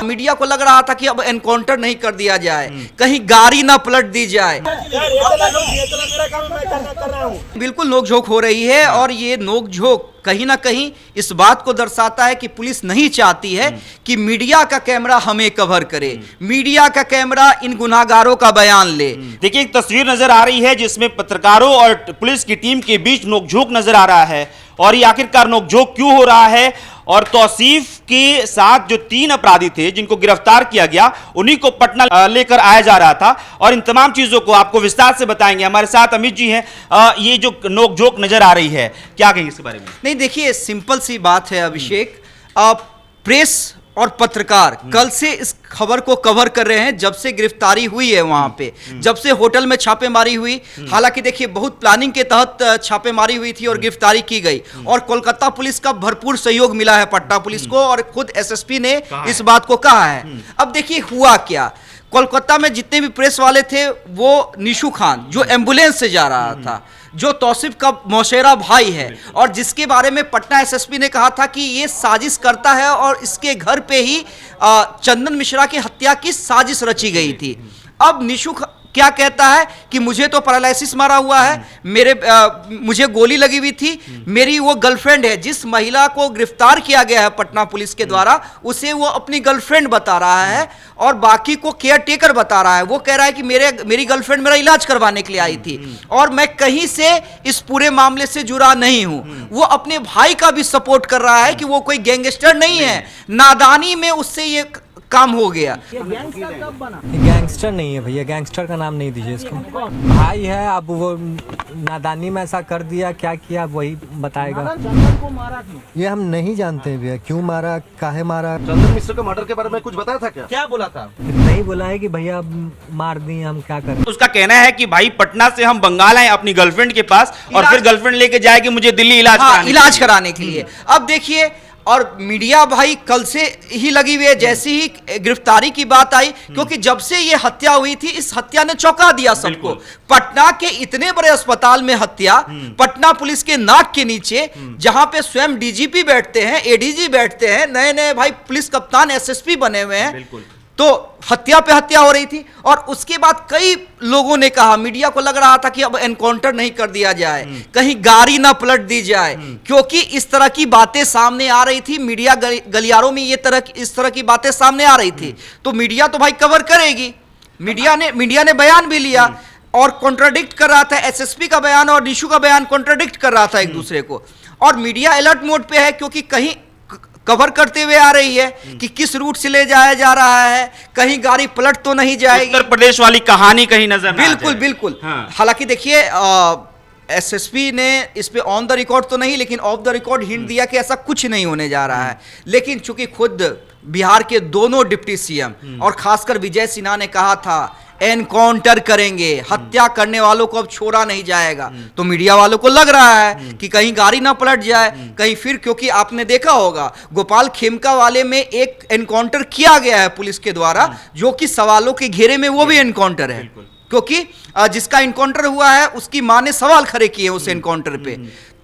Media को लग रहा था कि अब एनकाउंटर नहीं कर दिया जाए, कहीं गाड़ी ना पलट दी जाए। बिल्कुल नोकझोंक हो रही है और ये नोकझोंक कहीं ना कहीं इस बात को दर्शाता है कि पुलिस नहीं चाहती है कि मीडिया का कैमरा हमें कवर करे, मीडिया का कैमरा इन गुनाहगारों का बयान ले। देखिए एक तस्वीर नजर आ रही है जिसमें पत्रकारों और पुलिस की टीम के बीच नोकझोंक नजर आ रहा है और ये आखिरकार नोकझोंक क्यों हो रहा है और तौसीफ के साथ जो 3 अपराधी थे जिनको गिरफ्तार किया गया उन्हीं को पटना लेकर आया जा रहा था और इन तमाम चीजों को आपको विस्तार से बताएंगे। हमारे साथ अमित जी हैं। ये जो नोकझोंक नजर आ रही है क्या कहेंगे इसके बारे में? नहीं देखिए सिंपल सी बात है अभिषेक, प्रेस और पत्रकार कल से इस खबर को कवर कर रहे हैं जब से गिरफ्तारी हुई है वहां पे, जब से होटल में छापेमारी हुई। हालांकि देखिए बहुत प्लानिंग के तहत छापेमारी हुई थी और गिरफ्तारी की गई और कोलकाता पुलिस का भरपूर सहयोग मिला है पटना पुलिस को और खुद एसएसपी ने इस बात को कहा है। अब देखिए हुआ क्या, कोलकाता में जितने भी प्रेस वाले थे वो निशु खान जो एम्बुलेंस से जा रहा था, जो तौसीफ का मौसेरा भाई है और जिसके बारे में पटना एसएसपी ने कहा था कि ये साजिश करता है और इसके घर पे ही चंदन मिश्रा की हत्या की साजिश रची गई थी। अब निशु क्या कहता है कि मुझे तो पैरालिसिस मारा हुआ है, मुझे गोली लगी हुई थी, मेरी वो गर्लफ्रेंड है, जिस महिला को गिरफ्तार किया गया है पटना पुलिस के द्वारा उसे वो अपनी गर्लफ्रेंड बता रहा है और बाकी को केयर टेकर बता रहा है। वो कह रहा है कि मेरी गर्लफ्रेंड मेरा इलाज करवाने के लिए आई थी और मैं कहीं से इस पूरे मामले से जुड़ा नहीं हूं। वो अपने भाई का भी सपोर्ट कर रहा है कि वो कोई गैंगस्टर नहीं है, नादानी में उससे ये काम हो गया। गैंगस्टर नहीं है भैया, गैंगस्टर का नाम नहीं दीजिए इसको। भाई है, अब वो नादानी में ऐसा कर दिया, क्या किया वही बताएगा। ये हम नहीं जानते भैया क्यों मारा, काहे मारा। चंदन मिश्र के मर्डर के बारे में कुछ बताया था क्या? क्या बोला था? नहीं बोला है कि भैया मार दिए, हम क्या करें। उसका कहना है कि भाई पटना से हम बंगाल आए अपनी गर्लफ्रेंड के पास और फिर गर्लफ्रेंड लेके जाए कि मुझे दिल्ली इलाज कराने के लिए। अब देखिए और मीडिया भाई कल से ही लगी हुई है जैसे ही गिरफ्तारी की बात आई, क्योंकि जब से ये हत्या हुई थी इस हत्या ने चौंका दिया सबको। पटना के इतने बड़े अस्पताल में हत्या, पटना पुलिस के नाक के नीचे जहां पे स्वयं डीजीपी बैठते हैं, एडीजी बैठते हैं, नए नए भाई पुलिस कप्तान एसएसपी बने हुए हैं, तो हत्या पे हत्या हो रही थी। और उसके बाद कई लोगों ने कहा, मीडिया को लग रहा था कि अब एनकाउंटर नहीं कर दिया जाए, कहीं गाड़ी ना पलट दी जाए, क्योंकि इस तरह की बातें सामने आ रही थी। मीडिया गलियारों में इस तरह की बातें सामने आ रही थी तो मीडिया तो भाई कवर करेगी। मीडिया ने बयान भी लिया और कॉन्ट्राडिक्ट कर रहा था, एसएसपी का बयान और निशु का बयान कॉन्ट्राडिक्ट कर रहा था एक दूसरे को। और मीडिया अलर्ट मोड पे है क्योंकि कहीं कवर करते हुए आ रही है कि किस रूट से ले जाया जा रहा है, कहीं गाड़ी पलट तो नहीं जाएगी। उत्तर प्रदेश वाली कहानी कहीं नजर बिल्कुल। हालांकि देखिए एसएसपी ने इस पे ऑन द रिकॉर्ड तो नहीं लेकिन ऑफ द रिकॉर्ड हिंट दिया कि ऐसा कुछ नहीं होने जा रहा है। लेकिन चूंकि खुद बिहार के दोनों डिप्टी सीएम और खासकर विजय सिन्हा ने कहा था एनकाउंटर करेंगे, हत्या करने वालों को अब छोड़ा नहीं जाएगा, तो मीडिया वालों को लग रहा है कि कहीं गाड़ी ना पलट जाए कहीं फिर। क्योंकि आपने देखा होगा गोपाल खेमका वाले में एक एनकाउंटर किया गया है पुलिस के द्वारा जो कि सवालों के घेरे में वो भी एनकाउंटर है, क्योंकि जिसका एनकाउंटर हुआ है उसकी मां ने सवाल खड़े किए उस एनकाउंटर पे।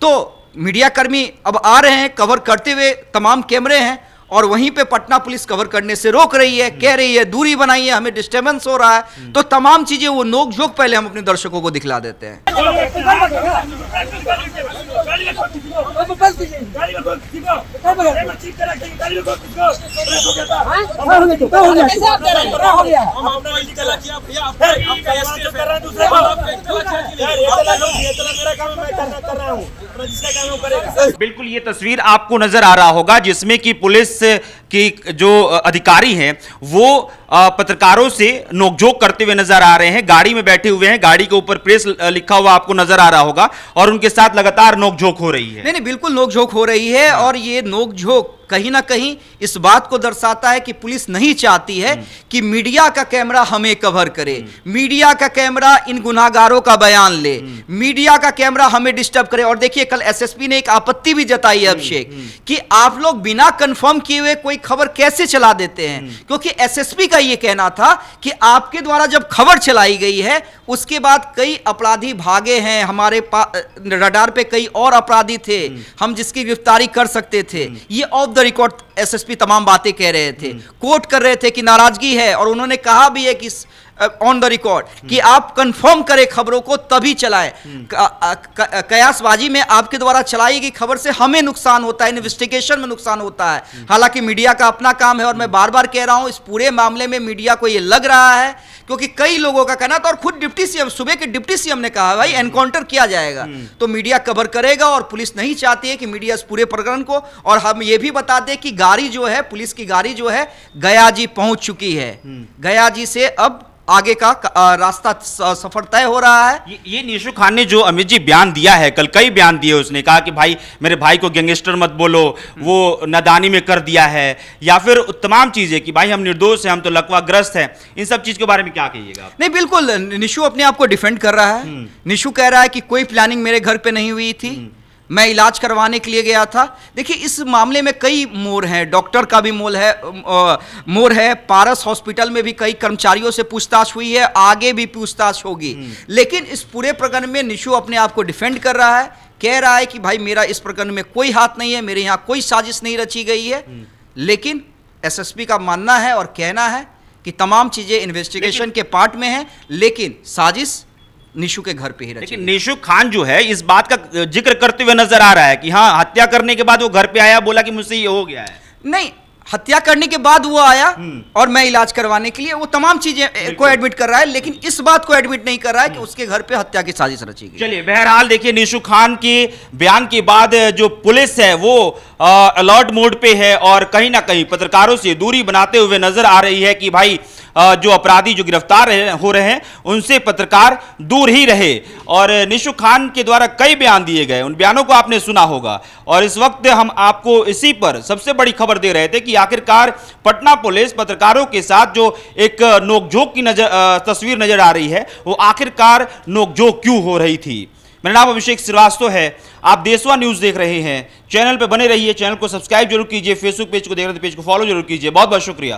तो मीडिया कर्मी अब आ रहे हैं कवर करते हुए, तमाम कैमरे हैं और वहीं पे पटना पुलिस कवर करने से रोक रही है, कह रही है दूरी बनाइए, हमें डिस्टर्बेंस हो रहा है। तो तमाम चीजें वो नोकझोंक पहले हम अपने दर्शकों को दिखला देते हैं। बिल्कुल ये तस्वीर आपको नजर आ रहा होगा जिसमें कि पुलिस की जो अधिकारी हैं वो पत्रकारों से नोकझोंक करते हुए नजर आ रहे हैं। गाड़ी में बैठे हुए हैं, गाड़ी के ऊपर प्रेस लिखा हुआ आपको नजर आ रहा होगा और उनके साथ लगातार नोकझोंक हो रही है। नहीं बिल्कुल नोकझोंक हो रही है और ये नोकझोंक कहीं ना कहीं इस बात को दर्शाता है कि पुलिस नहीं चाहती है कि मीडिया का कैमरा हमें कवर करे, मीडिया का कैमरा इन गुनाहगारों का बयान ले, मीडिया का कैमरा हमें डिस्टर्ब करे। और देखिए कल एसएसपी ने एक आपत्ति भी जताई है अभिषेक कि आप लोग बिना कंफर्म किए हुए कोई खबर कैसे चला देते हैं, क्योंकि एसएसपी का यह कहना था कि आपके द्वारा जब खबर चलाई गई है उसके बाद कई अपराधी भागे हैं, हमारे रडार पे कई और अपराधी थे, हम जिसकी गिरफ्तारी कर सकते थे। ये ऑफ द रिकॉर्ड एसएसपी तमाम बातें कह रहे थे, कोट कर रहे थे कि नाराजगी है, और उन्होंने कहा भी है कि ऑन द रिकॉर्ड कि आप कंफर्म करें खबरों को तभी चलाएं। कयासबाजी में आपके द्वारा चलाई गई खबर से हमें नुकसान होता है, इन्वेस्टिगेशन में नुकसान होता है। हालांकि मीडिया का अपना काम है, और मैं बार बार कह रहा हूं इस पूरे मामले में मीडिया को यह लग रहा है, क्योंकि कई लोगों का कहना था, और खुद डिप्टी सीएम, सुबह के डिप्टी सीएम ने कहा भाई एनकाउंटर किया जाएगा, तो मीडिया कवर करेगा, और पुलिस नहीं चाहती है कि मीडिया इस पूरे प्रकरण को। और हम ये भी बता दें कि गाड़ी जो है, पुलिस की गाड़ी जो है गयाजी पहुंच चुकी है, गयाजी से अब आगे का रास्ता सफर तय हो रहा है। ये निशु खान ने जो अमित जी बयान दिया है, कल कई बयान दिए, उसने कहा कि भाई मेरे भाई को गैंगस्टर मत बोलो, वो नादानी में कर दिया है, या फिर तमाम चीजें कि भाई हम निर्दोष हैं, हम तो लकवाग्रस्त हैं। इन सब चीज के बारे में क्या कहिएगा आप? नहीं, बिल्कुल निशु अपने आप को डिफेंड कर रहा है। निशु कह रहा है कि कोई प्लानिंग मेरे घर पे नहीं हुई थी, मैं इलाज करवाने के लिए गया था। देखिए इस मामले में कई मोड़ हैं, डॉक्टर का भी मोड़ है, पारस हॉस्पिटल में भी कई कर्मचारियों से पूछताछ हुई है, आगे भी पूछताछ होगी। लेकिन इस पूरे प्रकरण में निशु अपने आप को डिफेंड कर रहा है, कह रहा है कि भाई मेरा इस प्रकरण में कोई हाथ नहीं है, मेरे यहाँ कोई साजिश नहीं रची गई है। लेकिन एसएसपी का मानना है और कहना है कि तमाम चीजें इन्वेस्टिगेशन के पार्ट में है, लेकिन साजिश निशु के घर पे ही रची। लेकिन निशु खान जो है इस बात का जिक्र करते हुए नजर आ रहा है कि हाँ, हत्या करने के बाद वो घर पे आया, बोला कि मुझसे ये हो गया है। नहीं, हत्या करने के बाद वो आया और मैं इलाज करवाने के लिए, वो तमाम चीजें को एडमिट कर रहा है, लेकिन इस बात को एडमिट नहीं कर रहा है कि उसके घर पे हत्या की साजिश रची गई। चलिए, बहरहाल देखिए निशु खान के बयान के बाद जो पुलिस है वो अलर्ट मोड पे है, और कहीं ना कहीं पत्रकारों से दूरी बनाते हुए नजर आ रही है कि भाई जो अपराधी जो गिरफ्तार हो रहे हैं उनसे पत्रकार दूर ही रहे। और निशु खान के द्वारा कई बयान दिए गए, उन बयानों को आपने सुना होगा, और इस वक्त हम आपको इसी पर सबसे बड़ी खबर दे रहे थे कि आखिरकार पटना पुलिस पत्रकारों के साथ जो एक नोकझोंक की तस्वीर नजर आ रही है, वो आखिरकार नोकझोंक क्यों हो रही थी। मेरा नाम अभिषेक श्रीवास्तव है, आप देशवा न्यूज देख रहे हैं। चैनल पर बने रहिए, चैनल को सब्सक्राइब जरूर कीजिए, फेसबुक पेज को देख रहे हैं तो पेज को फॉलो जरूर कीजिए। बहुत बहुत शुक्रिया।